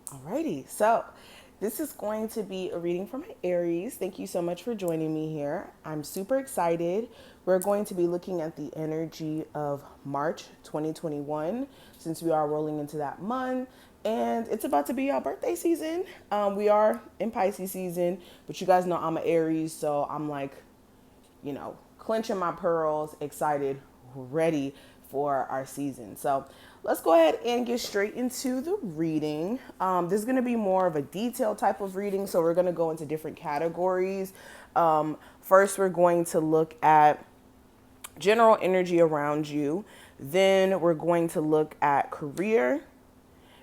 Alrighty, so this is going to be a reading for my Aries. Thank you so much for joining me here. I'm super excited. We're going to be looking at the energy of March 2021 since we are rolling into that month and it's about to be our birthday season. We are in Pisces season, but you guys know I'm an Aries, so I'm like, clenching my pearls, excited, ready for our season. So let's go ahead and get straight into the reading. This is going to be more of a detailed type of reading, so we're going to go into different categories. First, we're going to look at general energy around you. Then we're going to look at career.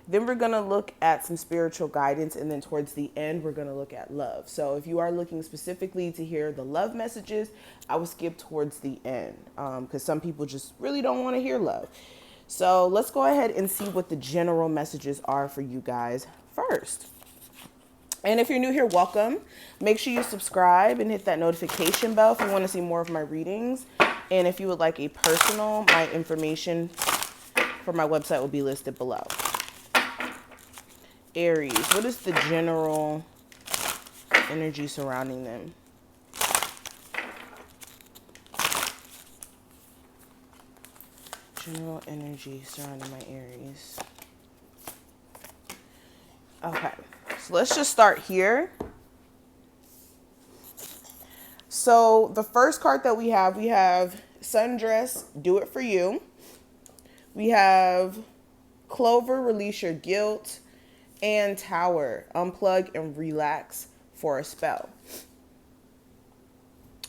Then we're going to look at some spiritual guidance. And then towards the end, we're going to look at love. So if you are looking specifically to hear the love messages, I would skip towards the end because some people just really don't want to hear love. So let's go ahead and see what the general messages are for you guys first. And if you're new here, welcome. Make sure you subscribe and hit that notification bell if you want to see more of my readings. And if you would like a personal, my information for my website will be listed below. Aries, what is the general energy surrounding them? General energy surrounding my Aries. Okay, so let's just start here. So the first card that we have Sundress, Do It For You. We have Clover, Release Your Guilt. And Tower, Unplug and Relax for a Spell.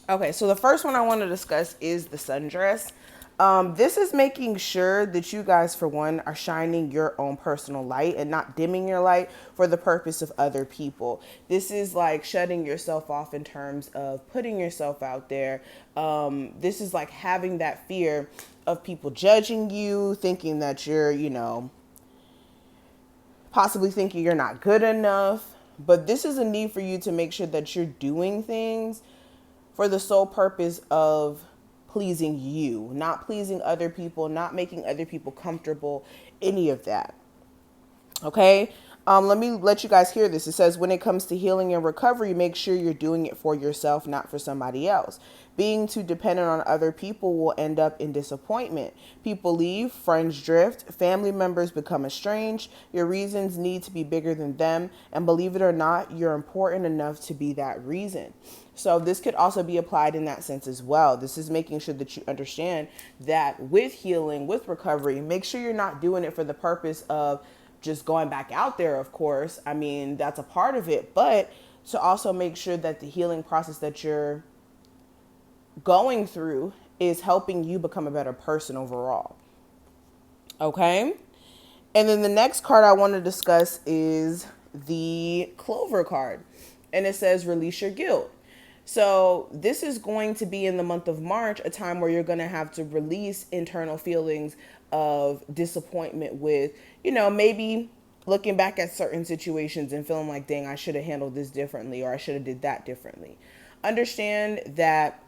Okay, so the first one I want to discuss is the sundress. This is making sure that you guys, for one, are shining your own personal light and not dimming your light for the purpose of other people. This is like shutting yourself off in terms of putting yourself out there. This is like having that fear of people judging you, thinking that you're, possibly thinking you're not good enough. But this is a need for you to make sure that you're doing things for the sole purpose of pleasing you, not pleasing other people, not making other people comfortable, any of that. Okay. Let me let you guys hear this. It says, when it comes to healing and recovery, make sure you're doing it for yourself, not for somebody else. Being too dependent on other people will end up in disappointment. People leave, friends drift, family members become estranged. Your reasons need to be bigger than them. And believe it or not, you're important enough to be that reason. So this could also be applied in that sense as well. This is making sure that you understand that with healing, with recovery, make sure you're not doing it for the purpose of just going back out there, of course. I mean, that's a part of it, but to also make sure that the healing process that you're going through is helping you become a better person overall. Okay? And then the next card I want to discuss is the Clover card. And it says, release your guilt. So this is going to be in the month of March, a time where you're going to have to release internal feelings of disappointment with, maybe looking back at certain situations and feeling like, dang, I should have handled this differently, or I should have did that differently. Understand that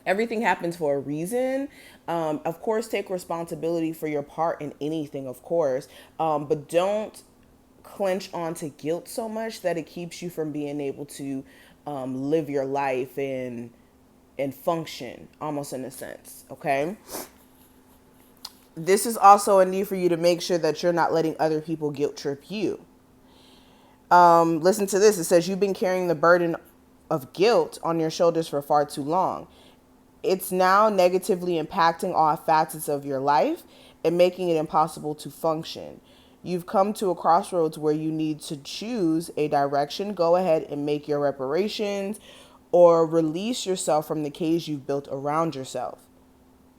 everything happens for a reason. Of course, take responsibility for your part in anything, of course, but don't clench onto guilt so much that it keeps you from being able to live your life and function, almost in a sense. Okay. This is also a need for you to make sure that you're not letting other people guilt trip you. Listen to this. It says, you've been carrying the burden of guilt on your shoulders for far too long. It's now negatively impacting all facets of your life and making it impossible to function. You've come to a crossroads where you need to choose a direction. Go ahead and make your reparations or release yourself from the cage you've built around yourself.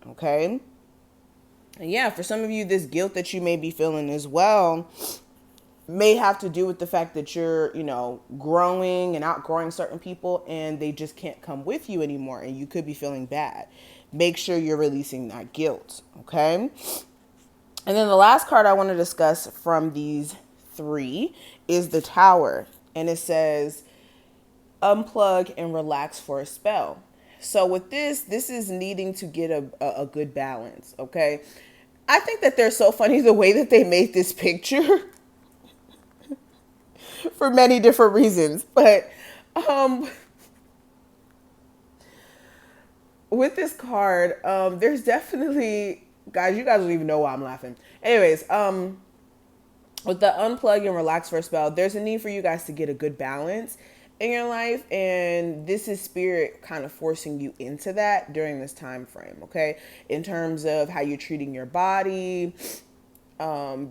Okay? And yeah, for some of you, this guilt that you may be feeling as well may have to do with the fact that you're, growing and outgrowing certain people and they just can't come with you anymore and you could be feeling bad. Make sure you're releasing that guilt, okay? And then the last card I want to discuss from these three is the Tower. And it says, unplug and relax for a spell. So with this is needing to get a good balance, okay? I think that they're so funny the way that they made this picture. for many different reasons. But with this card, there's definitely, guys, you guys don't even know why I'm laughing. Anyways, with the unplug and relax for a spell, there's a need for you guys to get a good balance in your life, and this is spirit kind of forcing you into that during this time frame, okay? In terms of how you're treating your body.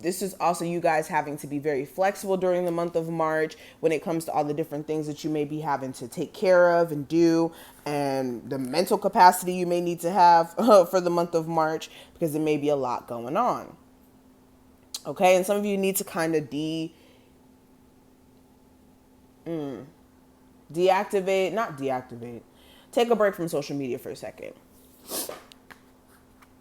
This is also you guys having to be very flexible during the month of March when it comes to all the different things that you may be having to take care of and do, and the mental capacity you may need to have for the month of March, because there may be a lot going on. Okay, and some of you need to kind of take a break from social media for a second.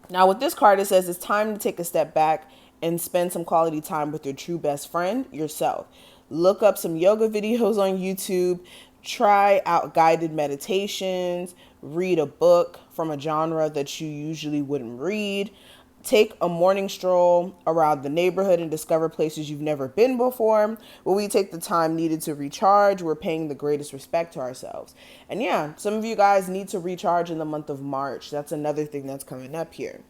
Now with this card, it says it's time to take a step back and spend some quality time with your true best friend, yourself. Look up some yoga videos on YouTube, try out guided meditations, read a book from a genre that you usually wouldn't read. Take a morning stroll around the neighborhood and discover places you've never been before. When we take the time needed to recharge, we're paying the greatest respect to ourselves. And yeah, some of you guys need to recharge in the month of March. That's another thing that's coming up here.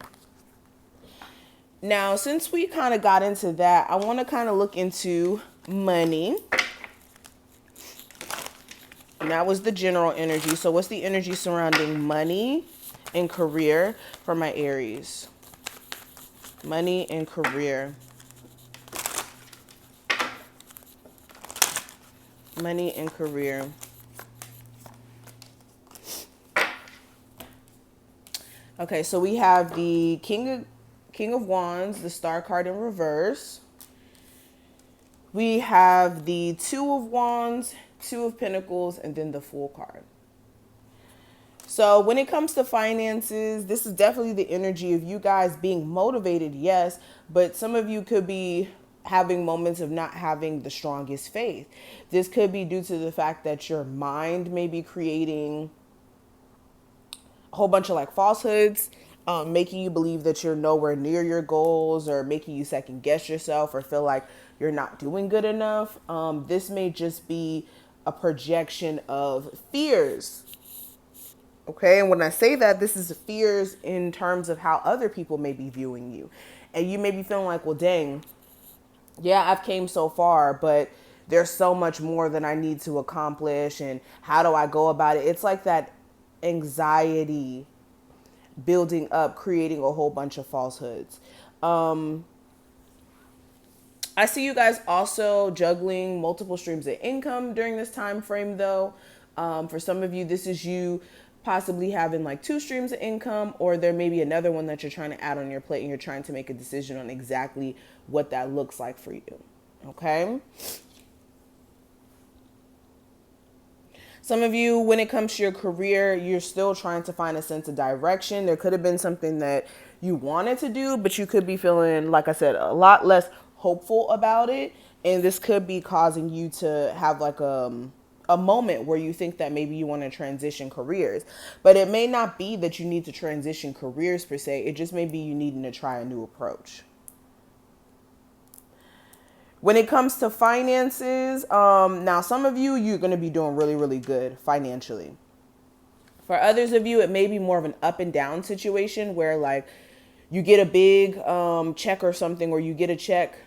Now, since we kind of got into that, I want to kind of look into money. And that was the general energy. So what's the energy surrounding money and career for my Aries? Money and career. Money and career. Okay, so we have the King of Wands, the Star card in reverse. We have the Two of Wands, Two of Pentacles, and then the Fool card. So when it comes to finances, this is definitely the energy of you guys being motivated, yes, but some of you could be having moments of not having the strongest faith. This could be due to the fact that your mind may be creating a whole bunch of like falsehoods, making you believe that you're nowhere near your goals, or making you second guess yourself or feel like you're not doing good enough. This may just be a projection of fears. Okay, and when I say that, this is fears in terms of how other people may be viewing you. And you may be feeling like, well, dang, yeah, I've came so far, but there's so much more that I need to accomplish. And how do I go about it? It's like that anxiety building up, creating a whole bunch of falsehoods. I see you guys also juggling multiple streams of income during this time frame, though. For some of you, this is you possibly having like 2 streams of income, or there may be another one that you're trying to add on your plate and you're trying to make a decision on exactly what that looks like for you. Okay. Some of you, when it comes to your career, you're still trying to find a sense of direction. There could have been something that you wanted to do, but you could be feeling, like I said, a lot less hopeful about it. And this could be causing you to have like a moment where you think that maybe you want to transition careers. But it may not be that you need to transition careers per se. It just may be you needing to try a new approach. When it comes to finances, now some of you, you're going to be doing really, really good financially. For others of you, it may be more of an up and down situation where like you get a big check or something, or you get a check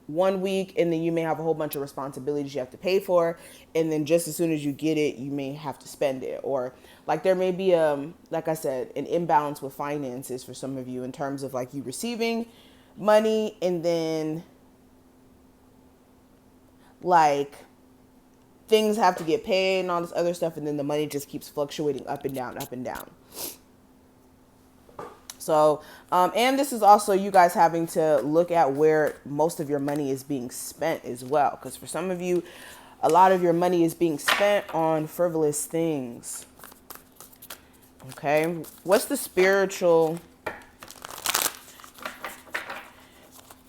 one week and then you may have a whole bunch of responsibilities you have to pay for. And then just as soon as you get it, you may have to spend it. Or like there may be, like I said, an imbalance with finances for some of you in terms of like you receiving money and then like things have to get paid and all this other stuff, and then the money just keeps fluctuating up and down, up and down. So, and this is also you guys having to look at where most of your money is being spent as well. Because for some of you, a lot of your money is being spent on frivolous things. Okay. What's the spiritual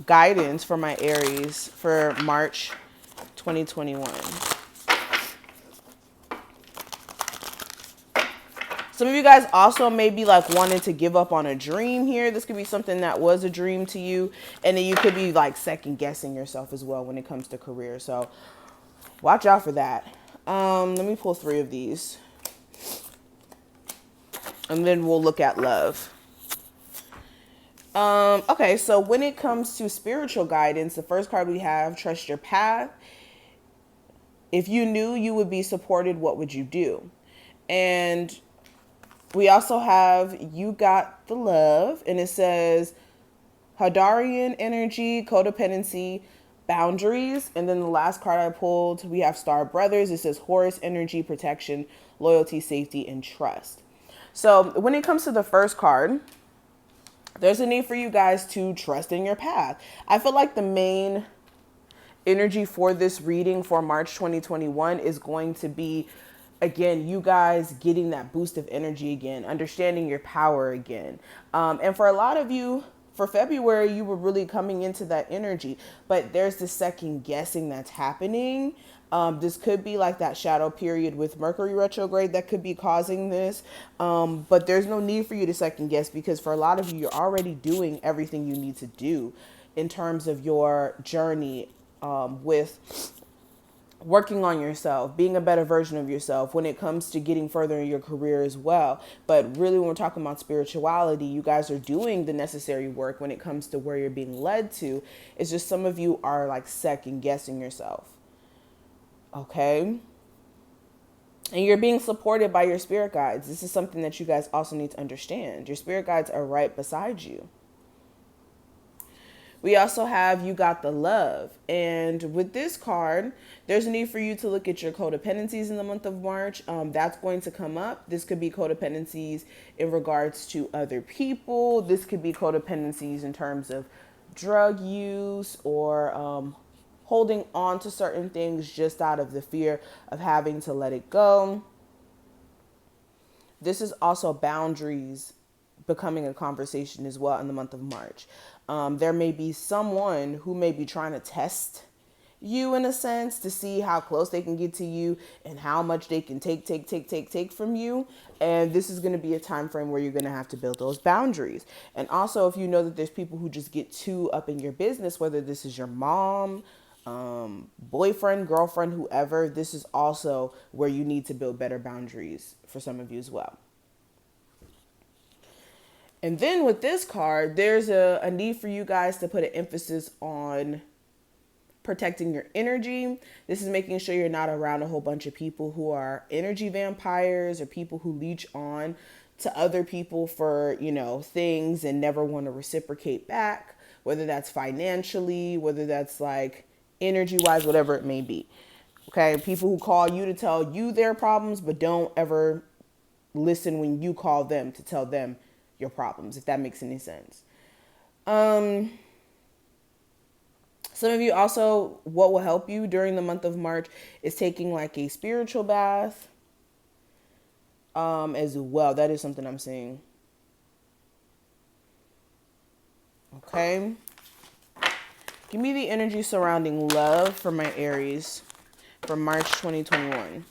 guidance for my Aries for March 2021? Some of you guys also may be like wanting to give up on a dream here. This could be something that was a dream to you. And then you could be like second guessing yourself as well when it comes to career. So Watch out for that. Let me pull 3 of these. And then we'll look at love. Okay, so when it comes to spiritual guidance, the first card we have, trust your path. If you knew you would be supported, what would you do? And we also have you got the love, and it says Hadarian energy, codependency, boundaries. And then the last card I pulled, we have Star Brothers. It says Horus energy, protection, loyalty, safety, and trust. So when it comes to the first card, there's a need for you guys to trust in your path. I feel like the main energy for this reading for March 2021 is going to be, again, you guys getting that boost of energy again, understanding your power again. And for a lot of you, for February, you were really coming into that energy, but there's this second guessing that's happening. This could be like that shadow period with Mercury retrograde that could be causing this. But there's no need for you to second guess, because for a lot of you, you're already doing everything you need to do in terms of your journey with working on yourself, being a better version of yourself when it comes to getting further in your career as well. But really, when we're talking about spirituality, you guys are doing the necessary work when it comes to where you're being led to. It's just some of you are like second guessing yourself. Okay? And you're being supported by your spirit guides. This is something that you guys also need to understand. Your spirit guides are right beside you. We also have you got the love. And with this card, there's a need for you to look at your codependencies in the month of March. That's going to come up. This could be codependencies in regards to other people. This could be codependencies in terms of drug use or holding on to certain things just out of the fear of having to let it go. This is also boundaries becoming a conversation as well in the month of March. There may be someone who may be trying to test you in a sense to see how close they can get to you and how much they can take from you. And this is going to be a time frame where you're going to have to build those boundaries. And also, if you know that there's people who just get too up in your business, whether this is your mom, boyfriend, girlfriend, whoever, this is also where you need to build better boundaries for some of you as well. And then with this card, there's a need for you guys to put an emphasis on protecting your energy. This is making sure you're not around a whole bunch of people who are energy vampires or people who leech on to other people for, things and never want to reciprocate back, whether that's financially, whether that's like energy wise, whatever it may be. Okay. People who call you to tell you their problems, but don't ever listen when you call them to tell them your problems, if that makes any sense. Some of you also, what will help you during the month of March is taking like a spiritual bath as well. That is something I'm seeing. Okay. Give me the energy surrounding love for my Aries for March 2021.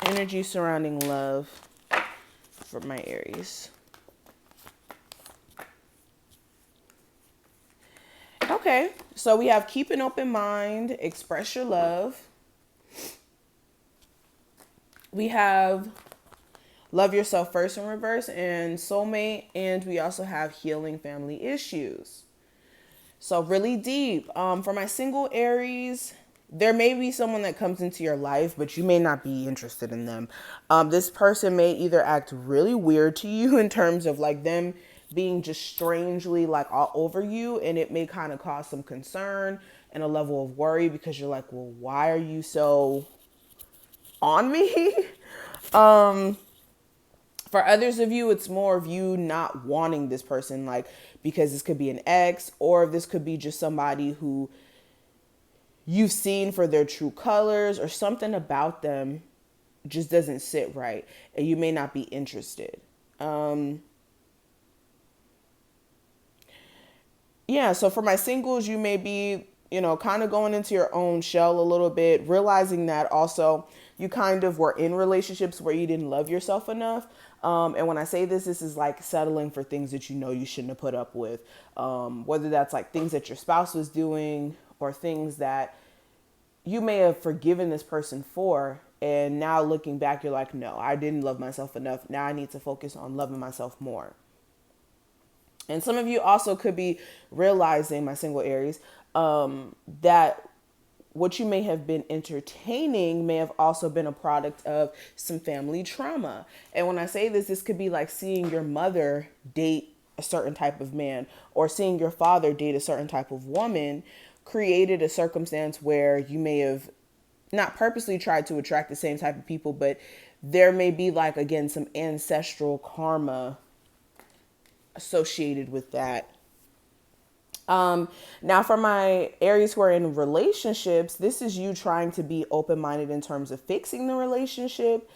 Energy surrounding love for my Aries. Okay, so we have keep an open mind, express your love. We have love yourself first in reverse and soulmate, and we also have healing family issues. So really deep. For my single Aries, there may be someone that comes into your life, but you may not be interested in them. This person may either act really weird to you in terms of like them being just strangely like all over you, and it may kind of cause some concern and a level of worry because you're like, well, why are you so on me? For others of you, it's more of you not wanting this person, like, because this could be an ex, or this could be just somebody who you've seen for their true colors, or something about them just doesn't sit right and you may not be interested. Yeah, so for my singles, you may be, kind of going into your own shell a little bit, realizing that also you kind of were in relationships where you didn't love yourself enough. And when I say this is like settling for things that you shouldn't have put up with, whether that's like things that your spouse was doing or things that you may have forgiven this person for, and now looking back, you're like, no, I didn't love myself enough. Now I need to focus on loving myself more. And some of you also could be realizing, my single Aries, that what you may have been entertaining may have also been a product of some family trauma. And when I say this, this could be like seeing your mother date a certain type of man, or seeing your father date a certain type of woman, created a circumstance where you may have not purposely tried to attract the same type of people, but there may be, like, again, some ancestral karma associated with that. Now for my Aries who are in relationships, this is you trying to be open-minded in terms of fixing the relationship.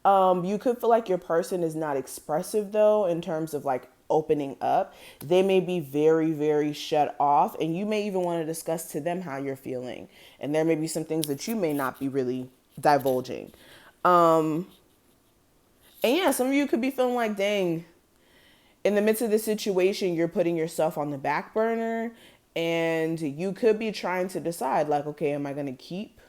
You could feel like your person is not expressive though, in terms of like opening up. They may be very, very shut off, and you may even want to discuss to them how you're feeling. And there may be some things that you may not be really divulging. And yeah, some of you could be feeling like, dang, in the midst of the situation, you're putting yourself on the back burner, and you could be trying to decide, like, okay, am I going to keep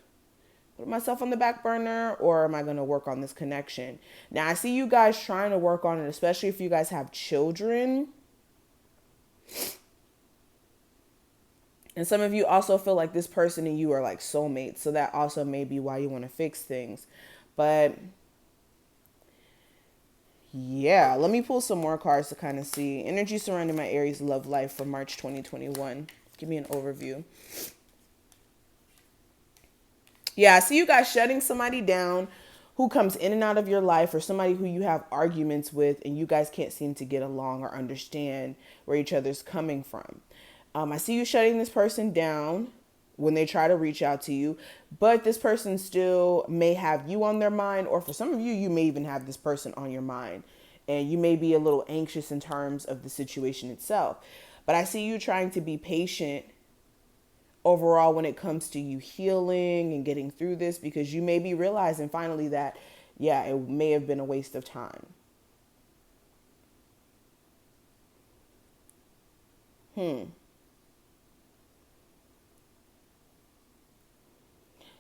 put myself on the back burner, or am I going to work on this connection? Now, I see you guys trying to work on it, especially if you guys have children. And some of you also feel like this person and you are like soulmates. So that also may be why you want to fix things. But yeah, let me pull some more cards to kind of see. Energy surrounding my Aries love life for March 2021. Give me an overview. Yeah, I see you guys shutting somebody down who comes in and out of your life, or somebody who you have arguments with and you guys can't seem to get along or understand where each other's coming from. I see you shutting this person down when they try to reach out to you, but this person still may have you on their mind, or for some of you, you may even have this person on your mind, and you may be a little anxious in terms of the situation itself. But I see you trying to be patient overall when it comes to you healing and getting through this, because you may be realizing finally that, yeah, it may have been a waste of time.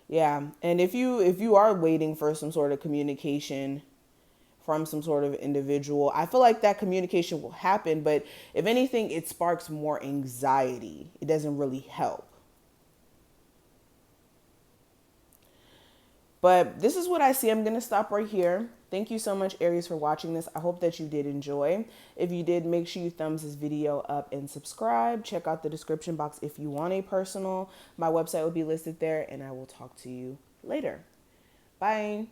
Yeah, and if you are waiting for some sort of communication from some sort of individual, I feel like that communication will happen, but if anything, it sparks more anxiety. It doesn't really help. But this is what I see. I'm going to stop right here. Thank you so much, Aries, for watching this. I hope that you did enjoy. If you did, make sure you thumbs this video up and subscribe. Check out the description box if you want a personal. My website will be listed there, and I will talk to you later. Bye.